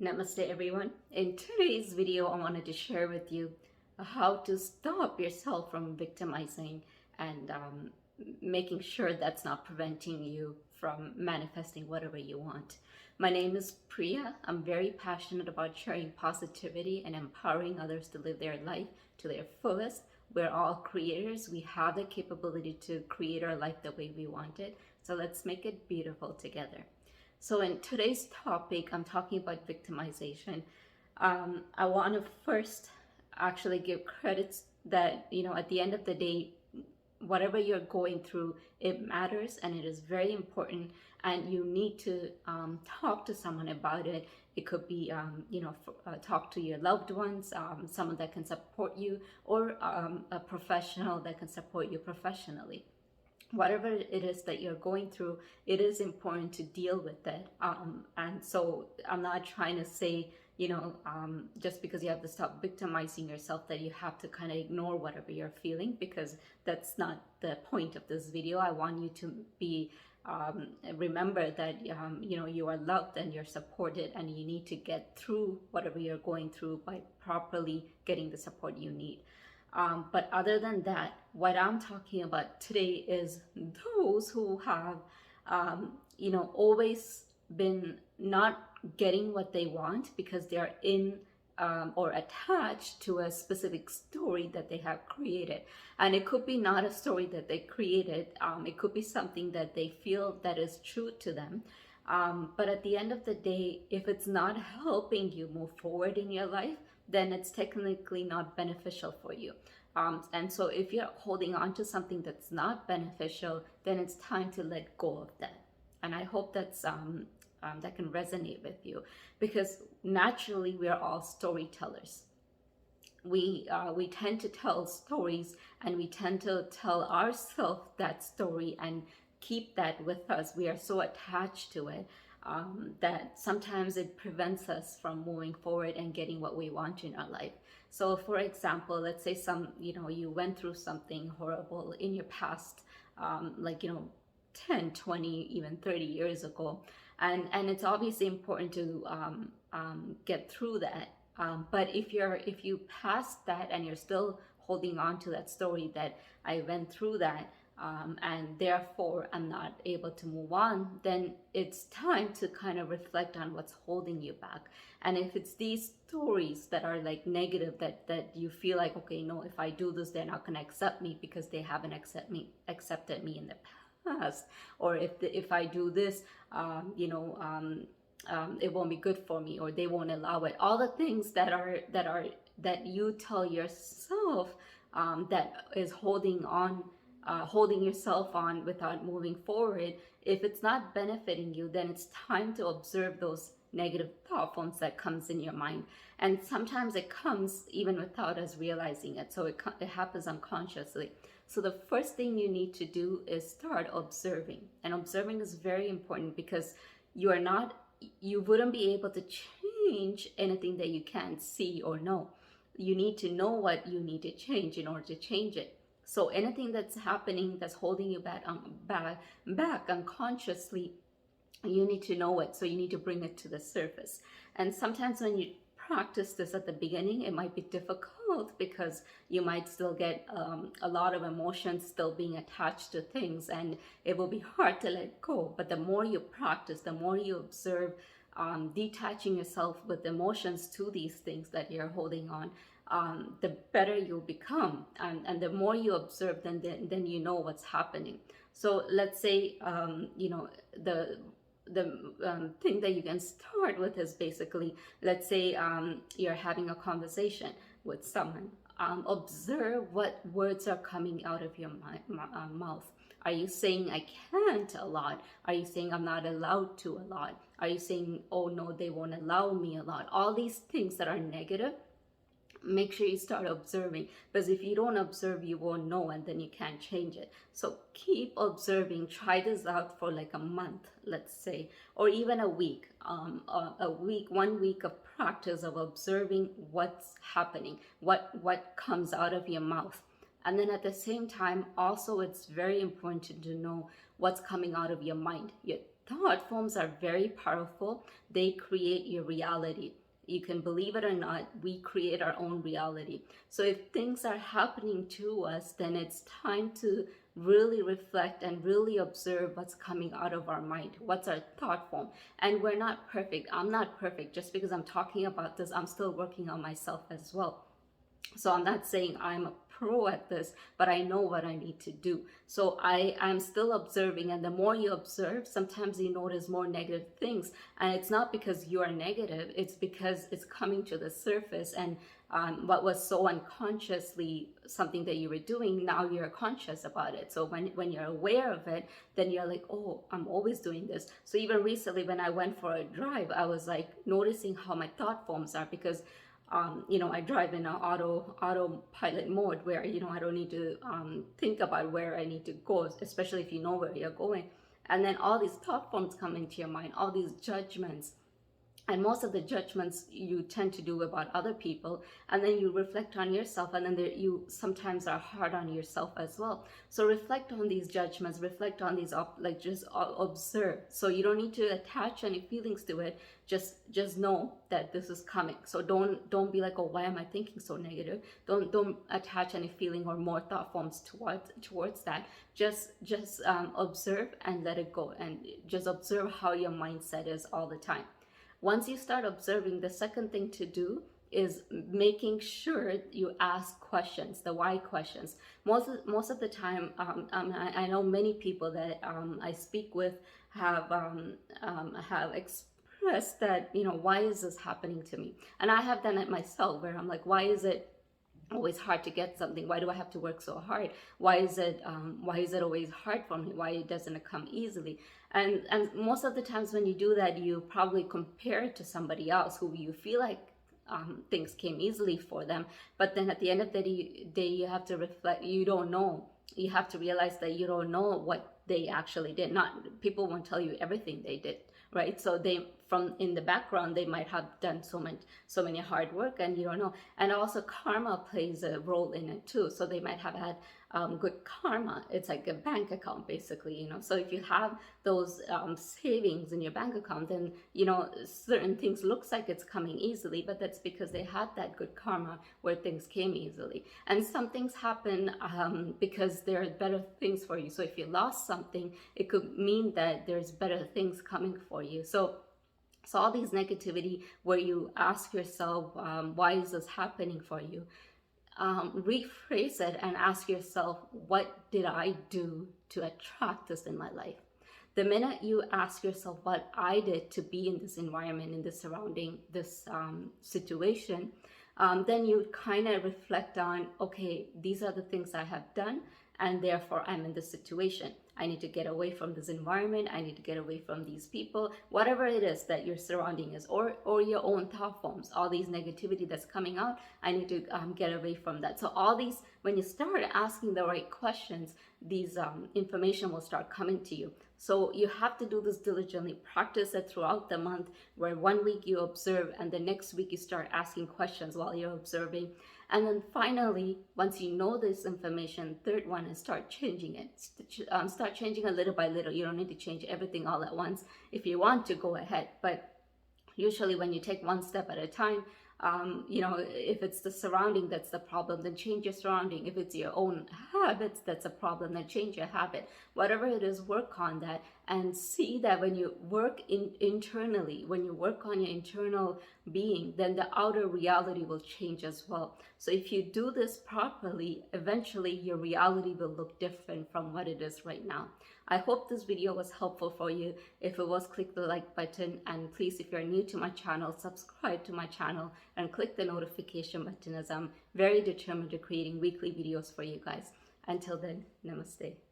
Namaste everyone. In today's video, I wanted to share with you how to stop yourself from victimizing and making sure that's not preventing you from manifesting whatever you want. My name is Priya. I'm very passionate about sharing positivity and empowering others to live their life to their fullest. We're all creators. We have the capability to create our life the way we want it. So let's make it beautiful together. So in today's topic, I'm talking about victimization. I want to first actually give credits that, at the end of the day, whatever you're going through, it matters and it is very important, and you need to talk to someone about it. It could be, talk to your loved ones, someone that can support you, or a professional that can support you professionally. Whatever it is that you're going through, it is important to deal with it. And so I'm not trying to say, just because you have to stop victimizing yourself, that you have to kind of ignore whatever you're feeling, because that's not the point of this video. I want you to be, remember that, you are loved and you're supported, and you need to get through whatever you're going through by properly getting the support you need. But other than that, what I'm talking about today is those who have, always been not getting what they want because they are in or attached to a specific story that they have created. And it could be not a story that they created. It could be something that they feel that is true to them. But at the end of the day, if it's not helping you move forward in your life, then it's technically not beneficial for you. And so if you're holding on to something that's not beneficial, then it's time to let go of that. And I hope that's that can resonate with you, because naturally we are all storytellers. We tend to tell stories, and we tend to tell ourselves that story and keep that with us. We are so attached to it that sometimes it prevents us from moving forward and getting what we want in our life. So for example, let's say you went through something horrible in your past, 10, 20, even 30 years ago. And it's obviously important to get through that. But if you passed that and you're still holding on to that story that I went through that, and therefore I'm not able to move on, then it's time to kind of reflect on what's holding you back. And if it's these stories that are like negative, that you feel like, okay, no, if I do this, they're not going to accept me because they haven't accepted me in the past, or if I do this, it won't be good for me, or they won't allow it. All the things that you tell yourself that is holding yourself on without moving forward. If it's not benefiting you, then it's time to observe those negative thought forms that comes in your mind. And sometimes it comes even without us realizing it. So it happens unconsciously. So the first thing you need to do is start observing. And observing is very important, because you wouldn't be able to change anything that you can't see or know. You need to know what you need to change in order to change it. So anything that's happening that's holding you back unconsciously, you need to know it. So you need to bring it to the surface. And sometimes when you practice this at the beginning, it might be difficult, because you might still get a lot of emotions still being attached to things, and it will be hard to let go. But the more you practice, the more you observe, detaching yourself with emotions to these things that you're holding on, the better you'll become. And the more you observe, then you know what's happening. So let's say, the thing that you can start with is basically, let's say you're having a conversation with someone. Observe what words are coming out of your mouth. Are you saying I can't a lot? Are you saying I'm not allowed to a lot? Are you saying, oh no, they won't allow me a lot? All these things that are negative, make sure you start observing, because if you don't observe, you won't know, and then you can't change it. So keep observing. Try this out for like a month, let's say, or even a week. 1 week of practice of observing what's happening, what comes out of your mouth. And then at the same time, also, it's very important to know what's coming out of your mind, your thought forms are very powerful. They create your reality. You can believe it or not, we create our own reality. So if things are happening to us, then it's time to really reflect and really observe what's coming out of our mind, what's our thought form. And we're not perfect. I'm not perfect. Just because I'm talking about this, I'm still working on myself as well. So I'm not saying I'm a pro at this, but I know what I need to do. So I'm still observing, and the more you observe, sometimes you notice more negative things. And it's not because you are negative, it's because it's coming to the surface. And what was so unconsciously something that you were doing, now you're conscious about it. So when you're aware of it, then you're like, oh, I'm always doing this. So even recently when I went for a drive, I was like noticing how my thought forms are, because I drive in an autopilot mode where, I don't need to think about where I need to go, especially if you know where you're going. And then all these thought forms come into your mind, all these judgments. And most of the judgments you tend to do about other people, and then you reflect on yourself, and then you sometimes are hard on yourself as well. So reflect on these judgments, reflect on these, just observe. So you don't need to attach any feelings to it. Just know that this is coming. So don't be like, oh, why am I thinking so negative? Don't attach any feeling or more thought forms towards that. Just observe and let it go, and just observe how your mindset is all the time. Once you start observing, the second thing to do is making sure you ask questions, the why questions. Most of the time, I know many people that I speak with have expressed that, why is this happening to me? And I have done it myself, where I'm like, why is it always hard to get something? Why do I have to work so hard? Why is it always hard for me? Why doesn't it come easily? And most of the times when you do that, you probably compare it to somebody else who you feel like things came easily for them. But then at the end of the day, you have to reflect. You don't know. You have to realize that you don't know what they actually did. Not people won't tell you everything they did, right? So from in the background, they might have done so many hard work, and you don't know. And also karma plays a role in it too. So they might have had good karma. It's like a bank account, basically, So if you have those savings in your bank account, then, certain things looks like it's coming easily, but that's because they had that good karma where things came easily. And some things happen because there are better things for you. So if you lost something, it could mean that there's better things coming for you. So all these negativity where you ask yourself, why is this happening for you? Rephrase it and ask yourself, what did I do to attract this in my life? The minute you ask yourself what I did to be in this environment, in this surrounding, this situation, then you kind of reflect on, okay, these are the things I have done, and therefore I'm in this situation. I need to get away from this environment. I need to get away from these people, whatever it is that your surrounding is, or your own thought forms, all these negativity that's coming out. I need to get away from that. So all these, when you start asking the right questions, these information will start coming to you. So you have to do this diligently. Practice it throughout the month, where 1 week you observe, and the next week you start asking questions while you're observing. And then finally, once you know this information, third one is start changing it. Start changing it little by little. You don't need to change everything all at once. If you want to, go ahead. But usually when you take one step at a time, if it's the surrounding that's the problem, then change your surrounding. If it's your own habits that's a problem, then change your habit. Whatever it is, work on that, and see that when you work internally, when you work on your internal being, then the outer reality will change as well. So if you do this properly, eventually your reality will look different from what it is right now. I hope this video was helpful for you. If it was, click the like button, and please, if you're new to my channel, subscribe to my channel and click the notification button, as I'm very determined to creating weekly videos for you guys. Until then, namaste.